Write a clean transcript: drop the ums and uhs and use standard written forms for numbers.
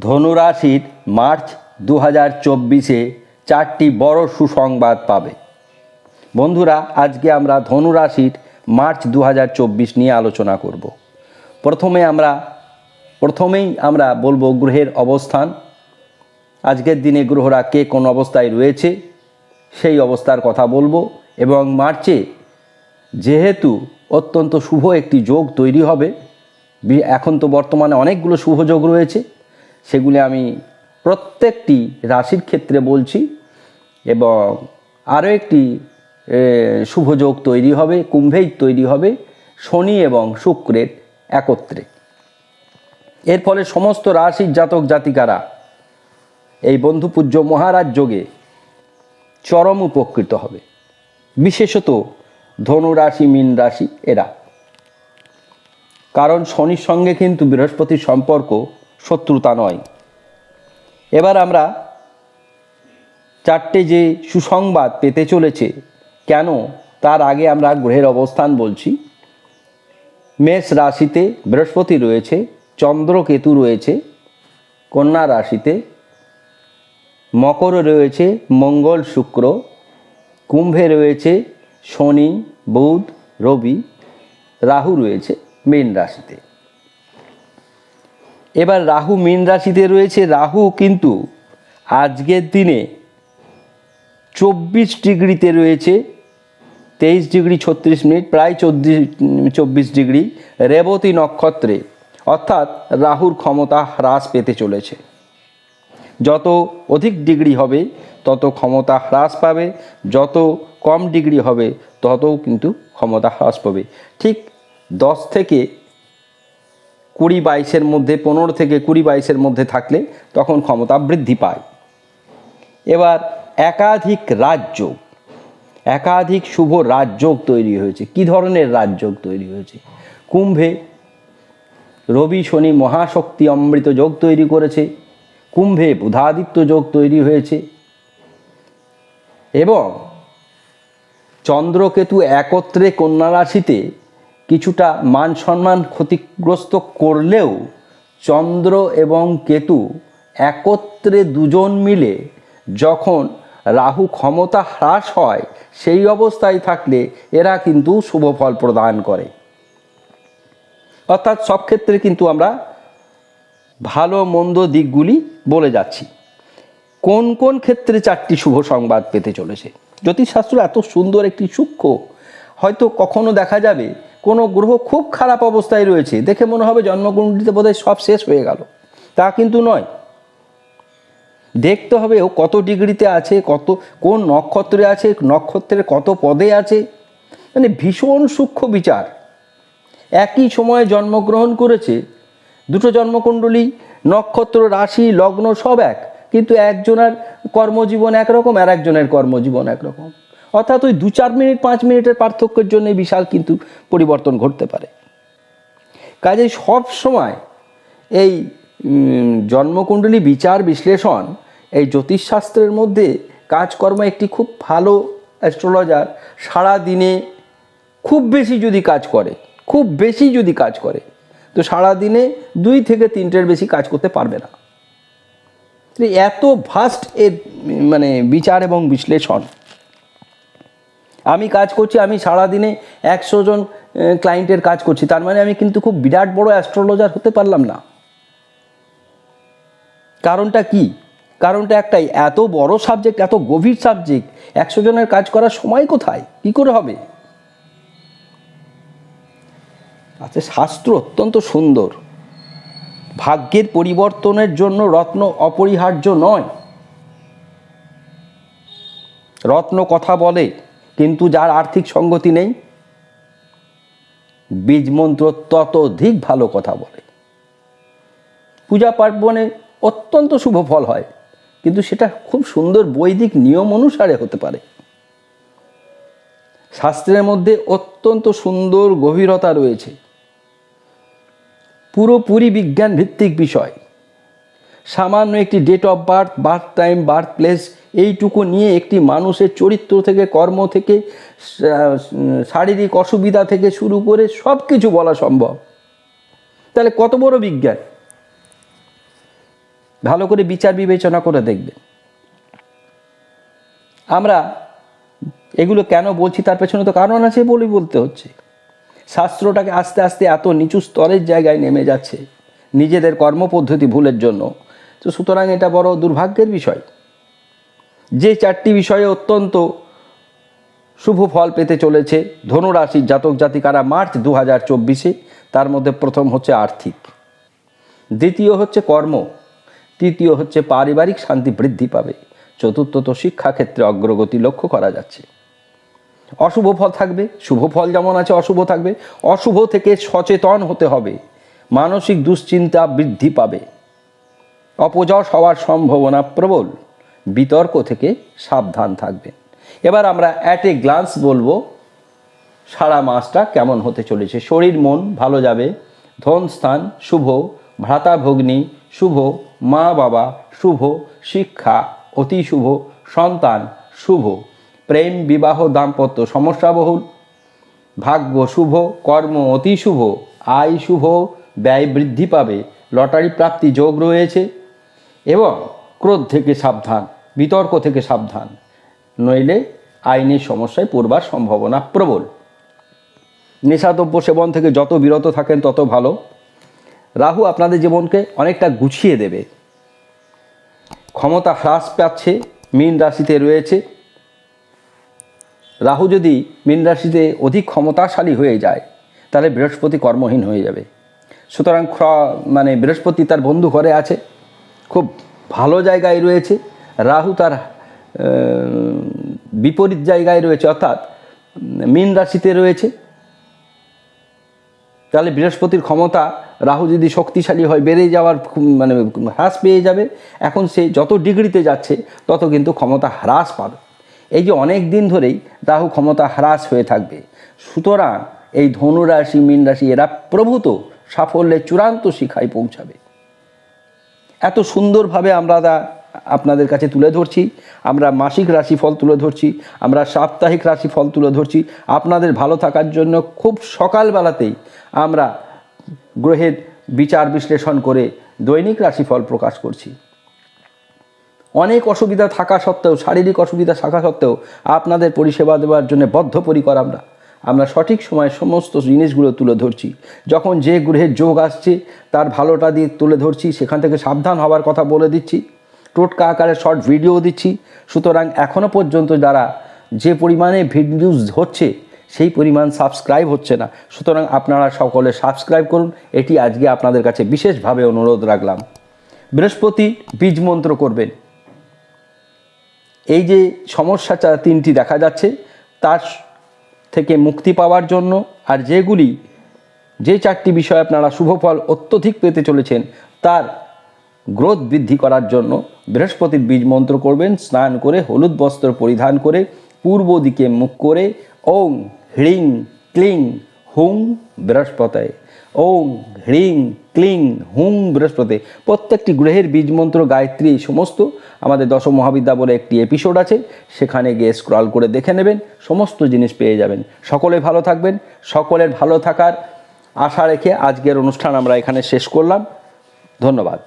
ধনুরাশির মার্চ 2024-এ 4টি বড় সুসংবাদ পাবে। বন্ধুরা, আজকে আমরা ধনুরাশির মার্চ 2024 নিয়ে আলোচনা করব। প্রথমেই আমরা বলবো গ্রহের অবস্থান। আজকের দিনে গ্রহরা কে কোন অবস্থায় রয়েছে সেই অবস্থার কথা বলবো, এবং মার্চে যেহেতু অত্যন্ত শুভ একটি যোগ তৈরি হবে, এখন তো বর্তমানে অনেকগুলো শুভ যোগ রয়েছে, সেগুলি আমি প্রত্যেকটি রাশির ক্ষেত্রে বলছি। এবং আরও একটি শুভ যোগ তৈরি হবে, কুম্ভেই তৈরি হবে শনি এবং শুক্রের একত্রে। এর ফলে সমস্ত রাশির জাতক জাতিকারা এই বন্ধুপূজ্য মহারাজ যোগে চরম উপকৃত হবে, বিশেষত ধনুরাশি, মীন রাশি এরা। কারণ শনির সঙ্গে কিন্তু বৃহস্পতির সম্পর্ক শত্রুতা নয়। এবার আমরা 4টে যে সুসংবাদ পেতে চলেছে কেন, তার আগে আমরা গ্রহের অবস্থান বলছি। মেষ রাশিতে বৃহস্পতি রয়েছে, চন্দ্রকেতু রয়েছে কন্যা রাশিতে, মকরে রয়েছে মঙ্গল শুক্র, কুম্ভে রয়েছে শনি বুধ রবি, রাহু রয়েছে মীন রাশিতে। এবার রাহু মীন রাশিতে রয়েছে। রাহু কিন্তু আজকের দিনে 24 ডিগ্রিতে রয়েছে, 23 ডিগ্রি 36 মিনিট, প্রায় 24 ডিগ্রি রেবতী নক্ষত্রে। অর্থাৎ রাহুর ক্ষমতা হ্রাস পেতে চলেছে। যত অধিক ডিগ্রি হবে তত ক্ষমতা হ্রাস পাবে, যত কম ডিগ্রি হবে ততও কিন্তু ক্ষমতা হ্রাস পাবে। ঠিক 10 থেকে 20-22-এর মধ্যে, 15 থেকে 20-22-এর মধ্যে থাকলে তখন ক্ষমতা বৃদ্ধি পায়। এবার একাধিক রাজযোগ, একাধিক শুভ রাজযোগ তৈরি হয়েছে। কি ধরনের রাজযোগ তৈরি হয়েছে? কুম্ভে রবি শনি মহাশক্তি অমৃত যোগ তৈরি করেছে, কুম্ভে বুধাদিত্য যোগ তৈরি হয়েছে, এবং চন্দ্রকেতু একত্রে কন্যা রাশিতে কিছুটা মান সম্মান ক্ষতিগ্রস্ত করলেও চন্দ্র এবং কেতু একত্রে দুজন মিলে যখন রাহু ক্ষমতা হ্রাস হয় সেই অবস্থায় থাকলে এরা কিন্তু শুভ ফল প্রদান করে। অর্থাৎ সব ক্ষেত্রে কিন্তু আমরা ভালো মন্দ দিকগুলি বলে যাচ্ছি। কোন কোন ক্ষেত্রে 4টি শুভ সংবাদ পেতে চলেছে? জ্যোতিষশাস্ত্র এত সুন্দর একটি সূক্ষ্ম। হয়তো কখনো দেখা যাবে কোনো গ্রহ খুব খারাপ অবস্থায় রয়েছে, দেখে মনে হবে জন্মকুণ্ডলিতে বোধহয় সব শেষ হয়ে গেল। তা কিন্তু নয়। দেখতে হবে ও কত ডিগ্রিতে আছে, কোন নক্ষত্রে আছে, নক্ষত্রের কত পদে আছে, মানে ভীষণ সূক্ষ্ম বিচার। একই সময়ে জন্মগ্রহণ করেছে, দুটো জন্মকুণ্ডলী, নক্ষত্র, রাশি, লগ্ন সব এক, কিন্তু একজনের কর্মজীবন একরকম আর একজনের কর্মজীবন একরকম। অর্থাৎ ওই 2-4 মিনিট 5 মিনিটের পার্থক্যের জন্য বিশাল কিন্তু পরিবর্তন ঘটতে পারে। কাজেই সব সময় এই জন্মকুণ্ডলী বিচার বিশ্লেষণ, এই জ্যোতিষশাস্ত্রের মধ্যে কাজকর্ম একটি খুব ভালো অ্যাস্ট্রোলজার সারা দিনে খুব বেশি যদি কাজ করে তো সারা দিনে 2 থেকে 3টের বেশি কাজ করতে পারবে না। এত ভাস্ট এর মানে বিচার এবং বিশ্লেষণ। আমি কাজ করছি, আমি সারাদিনে 100 জন ক্লায়েন্টের কাজ করছি, তার মানে আমি কিন্তু খুব বিরাট বড় অ্যাস্ট্রোলজার হতে পারলাম না। কারণটা কি? কারণটা একটাই, এত বড় সাবজেক্ট, এত গভীর সাবজেক্ট, 100 জনের কাজ করার সময় কোথায়, কি করে হবে? আচ্ছা, শাস্ত্র অত্যন্ত সুন্দর। ভাগ্যের পরিবর্তনের জন্য রত্ন অপরিহার্য নয়। রত্ন কথা বলে, কিন্তু যার আর্থিক সঙ্গতি নেই, বীজমন্ত্র ততোধিক ভালো কথা বলে। পূজা পার্বণে অত্যন্ত শুভ ফল হয়, কিন্তু সেটা খুব সুন্দর বৈদিক নিয়ম অনুসারে হতে পারে। শাস্ত্রের মধ্যে অত্যন্ত সুন্দর গভীরতা রয়েছে, পুরোপুরি বিজ্ঞান ভিত্তিক বিষয়। সামান্য একটি date of birth, birth time, birth place, এইটুকু নিয়ে একটি মানুষের চরিত্র থেকে, কর্ম থেকে, শারীরিক অসুবিধা থেকে শুরু করে সব কিছু বলা সম্ভব। তাহলে কত বড় বিজ্ঞান! ভালো করে বিচার বিবেচনা করে দেখবেন। আমরা এগুলো কেন বলছি তার পেছনে তো কারণ আছে বলেই বলতে হচ্ছে। শাস্ত্রটাকে আস্তে আস্তে এত নিচু স্তরের জায়গায় নেমে যাচ্ছে নিজেদের কর্মপদ্ধতি ভুলের জন্য, তো সুতরাং এটা বড় দুর্ভাগ্যের বিষয়। যে 4টি বিষয়ে অত্যন্ত শুভ ফল পেতে চলেছে ধনুরাশির জাতক জাতিকারা মার্চ 2024-এ, তার মধ্যে প্রথম হচ্ছে আর্থিক, দ্বিতীয় হচ্ছে কর্ম, তৃতীয় হচ্ছে পারিবারিক শান্তি বৃদ্ধি পাবে, চতুর্থত শিক্ষাক্ষেত্রে অগ্রগতি লক্ষ্য করা যাচ্ছে। অশুভ ফল থাকবে, শুভ ফল যেমন আছে অশুভ থাকবে। অশুভ থেকে সচেতন হতে হবে, মানসিক দুশ্চিন্তা বৃদ্ধি পাবে, অপযশ হওয়ার সম্ভাবনা প্রবল, বিতর্ক থেকে সাবধান থাকবেন। এবার আমরা অ্যাট এ গ্লান্স বলবো সারা মাসটা কেমন হতে চলেছে। শরীর মন ভালো যাবে, ধন স্থান শুভ, ভ্রাতা ভগ্নী শুভ, মা বাবা শুভ, শিক্ষা অতি শুভ, সন্তান শুভ, প্রেম বিবাহ দাম্পত্য সমস্যাবহুল, ভাগ্য শুভ, কর্ম অতি শুভ, আয় শুভ, ব্যয় বৃদ্ধি পাবে, লটারি প্রাপ্তি যোগ রয়েছে। এবং ক্রোধ থেকে সাবধান, বিতর্ক থেকে সাবধান, নইলে আইনি সমস্যায় পড়বার সম্ভাবনা প্রবল। নেশাদ্রব্য সেবন থেকে যত বিরত থাকেন তত ভালো। রাহু আপনাদের জীবনকে অনেকটা গুছিয়ে দেবে। ক্ষমতা হ্রাস পাচ্ছে, মীন রাশিতে রয়েছে। রাহু যদি মীন রাশিতে অধিক ক্ষমতাশালী হয়ে যায় তাহলে বৃহস্পতি কর্মহীন হয়ে যাবে। সুতরাং বৃহস্পতি তার বন্ধু ঘরে আছে, খুব ভালো জায়গায় রয়েছে। রাহু তার বিপরীত জায়গায় রয়েছে, অর্থাৎ মীন রাশিতে রয়েছে। তাহলে বৃহস্পতির ক্ষমতা রাহু যদি শক্তিশালী হয় বেড়ে যাওয়ার হ্রাস পেয়ে যাবে। এখন সে যত ডিগ্রিতে যাচ্ছে তত কিন্তু ক্ষমতা হ্রাস পাবে। এই যে অনেক দিন ধরেই রাহু ক্ষমতা হ্রাস হয়ে থাকবে। সুতরাং এই ধনুরাশি মীন রাশি এরা প্রভূত সাফল্যের চূড়ান্ত শিখায় পৌঁছাবে। এত সুন্দরভাবে আমরা আপনাদের কাছে তুলে ধরছি। আমরা মাসিক রাশিফল তুলে ধরছি, আমরা সাপ্তাহিক রাশিফল তুলে ধরছি আপনাদের ভালো থাকার জন্য। খুব সকালবেলাতেই আমরা গ্রহের বিচার বিশ্লেষণ করে দৈনিক রাশিফল প্রকাশ করছি। অনেক অসুবিধা থাকা সত্ত্বেও, শারীরিক অসুবিধা থাকা সত্ত্বেও আপনাদের পরিষেবা দেওয়ার জন্য বদ্ধপরিকর। আমরা সঠিক সময়ে সমস্ত জিনিসগুলো তুলে ধরছি। যখন যে গ্রহের যোগ আসছে তার ভালোটা দিয়ে তুলে ধরছি, সেখান থেকে সাবধান হওয়ার কথা বলে দিচ্ছি, টোটকা আকারে শর্ট ভিডিও দিচ্ছি। সুতরাং এখনও পর্যন্ত যারা যে পরিমাণে ভিডিওজ হচ্ছে সেই পরিমাণ সাবস্ক্রাইব হচ্ছে না। সুতরাং আপনারা সকলে সাবস্ক্রাইব করুন, এটি আজকে আপনাদের কাছে বিশেষভাবে অনুরোধ রাখলাম। বৃহস্পতি বীজ মন্ত্র করবেন। এই যে সমস্যা 3টি দেখা যাচ্ছে তার থেকে মুক্তি পাওয়ার জন্য, আর যে 4টি বিষয় আপনারা শুভফল অত্যধিক পেতে চলেছেন তার গ্রোথ বৃদ্ধি করার জন্য বৃহস্পতির বীজ মন্ত্র করবেন। স্নান করে হলুদ বস্ত্র পরিধান করে পূর্ব দিকে মুখ করে ওং হ্রিং ক্লিং হুং বৃহস্পতায়, ওং হ্রিং ক্লিং হুং বৃহস্পতি। প্রত্যেকটি গ্রহের বীজ মন্ত্র গায়ত্রী সমস্ত আমাদের দশ মহাবিদ্যা বলে একটি এপিসোড আছে, সেখানে গিয়ে স্ক্রল করে দেখে নেবেন, সমস্ত জিনিস পেয়ে যাবেন। সকলে ভালো থাকবেন, সকলের ভালো থাকার আশা রেখে আজকের অনুষ্ঠান আমরা এখানে শেষ করলাম। ধন্যবাদ।